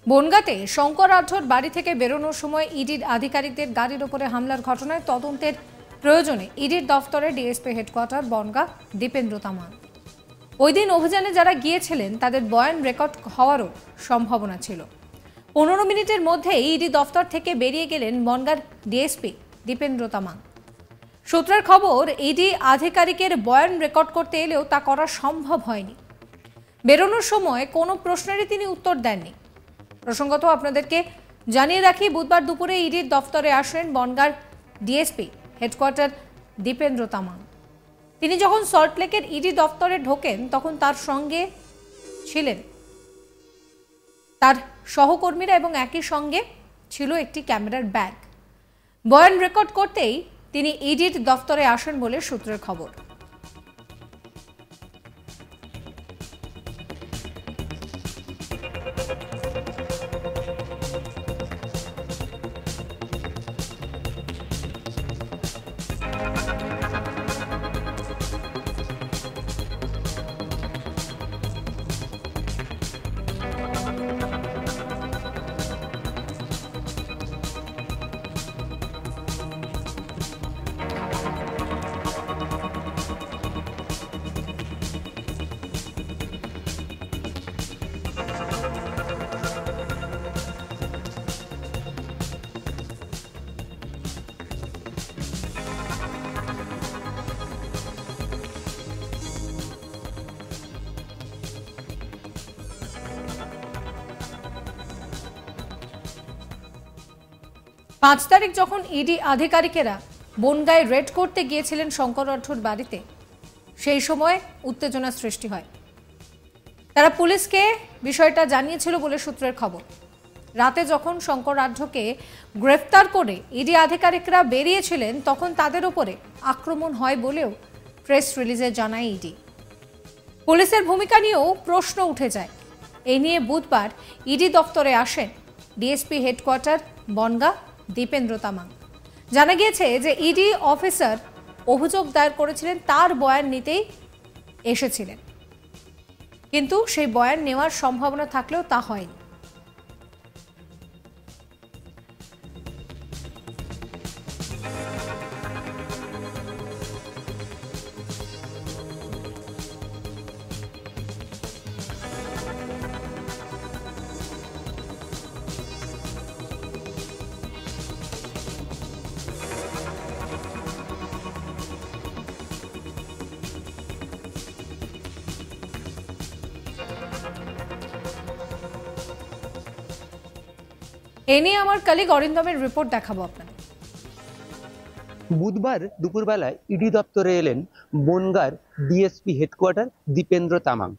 বনগাঁতে শঙ্কর আঢ্যর বাড়ি থেকে বেরোনোর সময় ইডির আধিকারিকদের গাড়ির ওপরে হামলার ঘটনায় তদন্তের প্রয়োজনে ইডির দফতরে ডিএসপি হেডকোয়ার্টার বনগাঁ দীপেন্দ্র তামাং। ওই দিন অভিযানে যারা গিয়েছিলেন তাদের বয়ান রেকর্ড হওয়ারও সম্ভাবনা ছিল। 15 মিনিটের মধ্যে ইডি দফতর থেকে বেরিয়ে গেলেন বনগাঁর ডিএসপি দীপেন্দ্র তামাং। সূত্রের খবর, ইডি আধিকারিকের বয়ান রেকর্ড করতে এলেও তা করা সম্ভব হয়নি। বেরোনোর সময় কোনো প্রশ্নেরই তিনি উত্তর দেননি। প্রসঙ্গত আপনাদেরকে জানিয়ে রাখি, বুধবার দুপুরে ইডির দফতরে আসেন বনগাঁর ডিএসপি হেডকোয়ার্টার দীপেন্দ্র তামাং। তিনি যখন সল্টলেকের ইডি দফতরে ঢোকেন তখন তার সঙ্গে ছিলেন তার সহকর্মীরা এবং একই সঙ্গে ছিল একটি ক্যামেরার ব্যাগ। বয়ান রেকর্ড করতেই তিনি ইডির দফতরে আসেন বলে সূত্রের খবর। পাঁচ তারিখ যখন ইডি আধিকারিকেরা বনগাঁয় রেড করতে গিয়েছিলেন শঙ্কর আঢ্যর বাড়িতে, সেই সময় উত্তেজনা সৃষ্টি হয়। তারা পুলিশকে বিষয়টা জানিয়েছিল বলে সূত্রের খবর। রাতে যখন শঙ্কর আঢ্যকে গ্রেফতার করে ইডি আধিকারিকরা বেরিয়েছিলেন তখন তাদের উপরে আক্রমণ হয় বলেও প্রেস রিলিজে জানায় ইডি। পুলিশের ভূমিকা নিয়েও প্রশ্ন উঠে যায়। এই নিয়ে বুধবার ইডি দফতরে আসেন ডিএসপি হেডকোয়ার্টার বনগাঁ দীপেন্দ্র তামাং। জানা গিয়েছে যে ইডি অফিসার অভিযোগ দায়ের করেছিলেন, তার বয়ান নিতেই এসেছিলেন, কিন্তু সেই বয়ান নেওয়ার সম্ভাবনা থাকলেও তা হয়নি। এ নিয়ে আমার কলিগ অরিন্দমের রিপোর্ট দেখাবো আপনাদের। বুধবার দুপুরবেলায় ইডি দপ্তরে এলেন বনগাঁর ডিএসপি হেডকোয়ার্টার দীপেন্দ্র তামাং।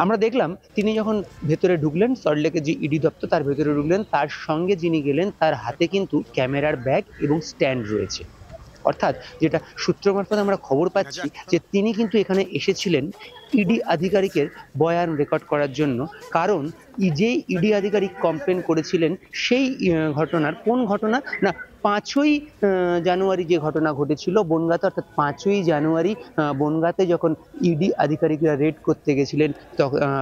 আমরা দেখলাম তিনি যখন ভেতরে ঢুকলেন, সল্টলেকের যে ইডি দপ্তর তার ভেতরে ঢুকলেন, তার সঙ্গে যিনি গেলেন তার হাতে কিন্তু ক্যামেরার ব্যাগ এবং স্ট্যান্ড রয়েছে। অর্থাৎ যেটা সূত্র মারফত আমরা খবর পাচ্ছি যে তিনি কিন্তু এখানে এসেছিলেন ইডি আধিকারিকের বয়ান রেকর্ড করার জন্য। কারণ যে ইডি আধিকারিক কমপ্লেন করেছিলেন সেই ঘটনার, কোন ঘটনা না, 5ই জানুয়ারি যে ঘটনা ঘটেছিল বনগাঁতে, অর্থাৎ 5ই জানুয়ারি বনগাঁতে যখন ইডি আধিকারিকরা রেড করতে গেছিলেন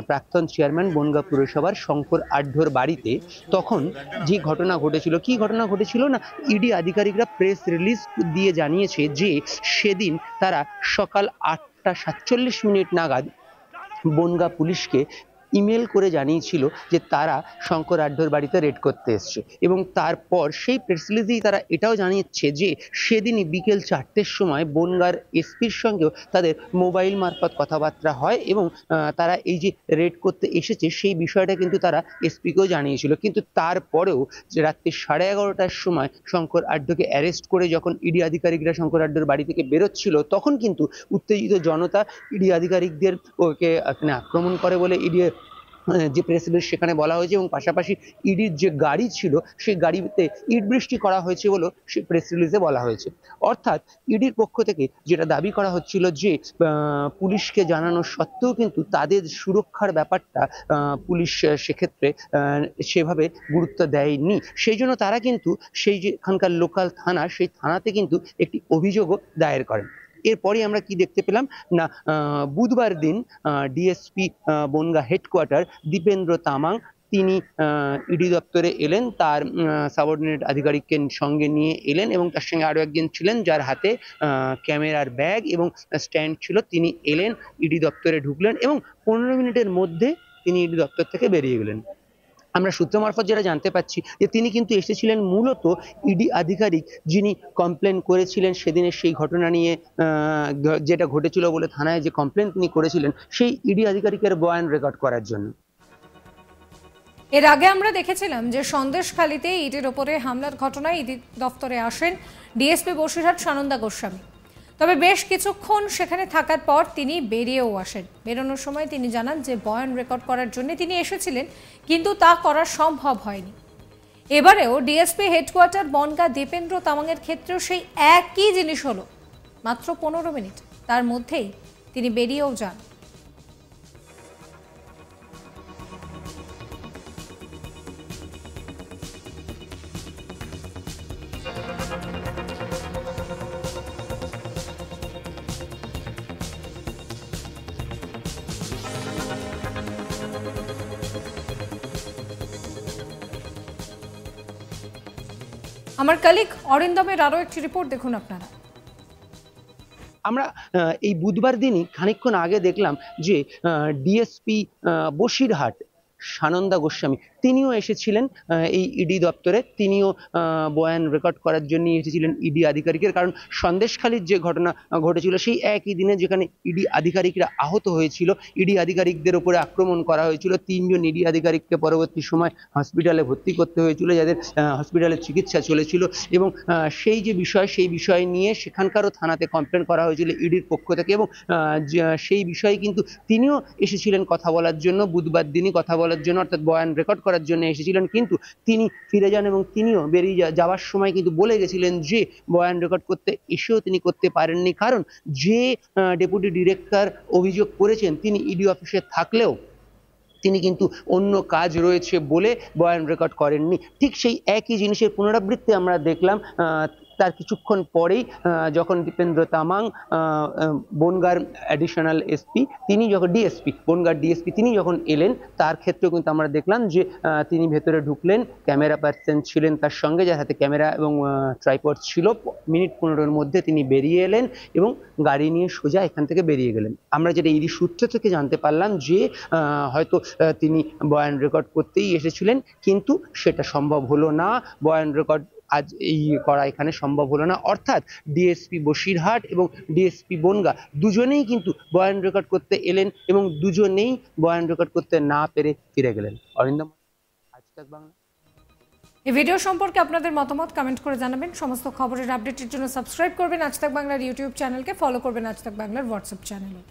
প্রাক্তন চেয়ারম্যান বনগাঁ পুরসভার শঙ্কর আঢ্যর বাড়িতে, তখন যে ঘটনা ঘটেছিল, কি ঘটনা ঘটেছিল না, ইডি আধিকারিকরা প্রেস রিলিজ দিয়ে জানিয়েছে যে সেদিন তারা সকাল 8:47 নাগাদ বনগাঁ পুলিশকে ইমেল করে জানিয়েছিল যে তারা শঙ্কর আঢ্যর বাড়িতে রেড করতে এসছে। এবং তারপর সেই প্রেস রিলিজেই তারা এটাও জানিয়েছে যে সেদিনই বিকেল 4টের সময় বনগাঁর এসপির সঙ্গেও তাদের মোবাইল মারফত কথাবার্তা হয় এবং তারা এই যে রেড করতে এসেছে সেই বিষয়টা কিন্তু তারা এসপিকেও জানিয়েছিল। কিন্তু তারপরেও যে রাত্রি 11:30টার সময় শঙ্কর আঢ্যকে অ্যারেস্ট করে যখন ইডি আধিকারিকরা শঙ্কর আঢ্যর বাড়ি থেকে বেরোচ্ছিল, তখন কিন্তু উত্তেজিত জনতা ইডি আধিকারিকদের ওকে আক্রমণ করে বলে ইডি যে প্রেস রিলিজ সেখানে বলা হয়েছে, এবং পাশাপাশি ইডির যে গাড়ি ছিল সেই গাড়িতে ইট বৃষ্টি করা হয়েছে বলেও সে প্রেস রিলিজে বলা হয়েছে। অর্থাৎ ইডির পক্ষ থেকে যেটা দাবি করা হচ্ছিল যে পুলিশকে জানানো সত্ত্বেও কিন্তু তাদের সুরক্ষার ব্যাপারটা পুলিশ সেক্ষেত্রে সেভাবে গুরুত্ব দেয়নি। সেই জন্য তারা কিন্তু সেই যে এখানকার লোকাল থানা, সেই থানাতে কিন্তু একটি অভিযোগও দায়ের করেন। এরপরই আমরা কি দেখতে পেলাম না, বুধবার দিন ডিএসপি বনগাঁ হেডকোয়ার্টার দীপেন্দ্র তামাং তিনি ইডি দপ্তরে এলেন, তার সাবঅর্ডিনেট আধিকারিককে সঙ্গে নিয়ে এলেন এবং তার সঙ্গে আরও একজন ছিলেন যার হাতে ক্যামেরার ব্যাগ এবং স্ট্যান্ড ছিল। তিনি এলেন, ইডি দপ্তরে ঢুকলেন এবং 15 মিনিটের মধ্যে তিনি ইডি দপ্তর থেকে বেরিয়ে গেলেন। আমরা সূত্র মারফত যেটা জানতে পাচ্ছি যে তিনি কিন্তু এসেছিলেন মূলত ইডি আধিকারিক যিনি কমপ্লেন করেছিলেন সেদিনের সেই ঘটনা নিয়ে, যেটা ঘটেছিল বলে থানায় যে কমপ্লেন তিনি করেছিলেন, সেই ইডি আধিকারিকের বয়ান রেকর্ড করার জন্য। এর আগে আমরা দেখেছিলাম যে সন্দেশখালীতে ইডির ওপরে হামলার ঘটনায় ইডি দফতরে আসেন ডিএসপি বসিরহাট সানন্দা গোস্বামী। তবে বেশ কিছুক্ষণ সেখানে থাকার পর তিনি বেরিয়েও আসেন। বেরোনোর সময় তিনি জানান যে বয়ান রেকর্ড করার জন্য তিনি এসেছিলেন, কিন্তু তা করা সম্ভব হয়নি। এবারেও ডিএসপি হেডকোয়ার্টার বনগাঁ দীপেন্দ্র তামাংয়ের ক্ষেত্রেও সেই একই জিনিস হলো। মাত্র 15 মিনিট, তার মধ্যেই তিনি বেরিয়েও যান। আমার কলিগ অরিন্দমের আরো একটি রিপোর্ট দেখুন আপনারা। আমরা এই বুধবার দিনই খানিকক্ষণ আগে দেখলাম যে ডিএসপি বসিরহাট সানন্দা গোস্বামী তিনিও এসেছিলেন এই ইডি দপ্তরে। তিনিও বয়ান রেকর্ড করার জন্য এসেছিলেন ইডি আধিকারিকের, কারণ সন্দেশখালীর যে ঘটনা ঘটেছিল সেই একই দিনে যেখানে ইডি আধিকারিকরা আহত হয়েছিল, ইডি আধিকারিকদের উপরে আক্রমণ করা হয়েছিল। 3 জন ইডি আধিকারিককে পরবর্তী সময় হসপিটালে ভর্তি করতে হয়েছিল, যাদের হসপিটালে চিকিৎসা চলেছিল। এবং সেই যে বিষয়, সেই বিষয় নিয়ে সেখানকারও থানাতে কমপ্লেন করা হয়েছিল ইডির পক্ষ থেকে। এবং সেই বিষয়ে কিন্তু তিনিও এসেছিলেন কথা বলার জন্য, বুধবার দিনই কথা বলার জন্য, অর্থাৎ বয়ান রেকর্ড করার জন্য এসেছিলেন। কিন্তু তিনি ফিরে যান এবং তিনিও বেরিয়ে যাওয়ার সময় কিন্তু বলে গেছিলেন যে বয়ান রেকর্ড করতে এসেও তিনি করতে পারেননি, কারণ যে ডেপুটি ডিরেক্টর অভিযোগ করেছেন তিনি ইডি অফিসে থাকলেও তিনি কিন্তু অন্য কাজ রয়েছে বলে বয়ান রেকর্ড করেননি। ঠিক সেই একই জিনিসের পুনরাবৃত্তি আমরা দেখলাম তার কিছুক্ষণ পরেই, যখন দীপেন্দ্র তামাং বনগাঁর অ্যাডিশনাল এসপি, তিনি যখন বনগাঁর ডিএসপি তিনি যখন এলেন, তার ক্ষেত্রেও কিন্তু আমরা দেখলাম যে তিনি ভেতরে ঢুকলেন, ক্যামেরা পার্সন ছিলেন তার সঙ্গে, যার হাতে ক্যামেরা এবং ট্রাইপড ছিল। মিনিট 15-এর মধ্যে তিনি বেরিয়ে এলেন এবং গাড়ি নিয়ে সোজা এখান থেকে বেরিয়ে গেলেন। আমরা যেটা ইডি সূত্র থেকে জানতে পারলাম যে হয়তো তিনি বয়ান রেকর্ড করতেই এসেছিলেন, কিন্তু সেটা সম্ভব হলো না। বয়ান রেকর্ড আজ করা এখানে সম্ভব হলো না, অর্থাৎ ডিএসপি বসিরহাট এবং ডিএসপি বনগাঁ দুজনেই কিন্তু বয়ান রেকর্ড করতে এলেন এবং দুজনেই বয়ান রেকর্ড করতে না পেরে ফিরে গেলেন। অরিন্দম, আজ তাক বাংলা। এই ভিডিও সম্পর্কে আপনাদের মতামত কমেন্ট করে জানাবেন। সমস্ত খবরের আপডেটের জন্য সাবস্ক্রাইব করবেন আজ তাক বাংলার ইউটিউব চ্যানেলকে, ফলো করবেন আজ তাক বাংলার হোয়াটসঅ্যাপ চ্যানেলে।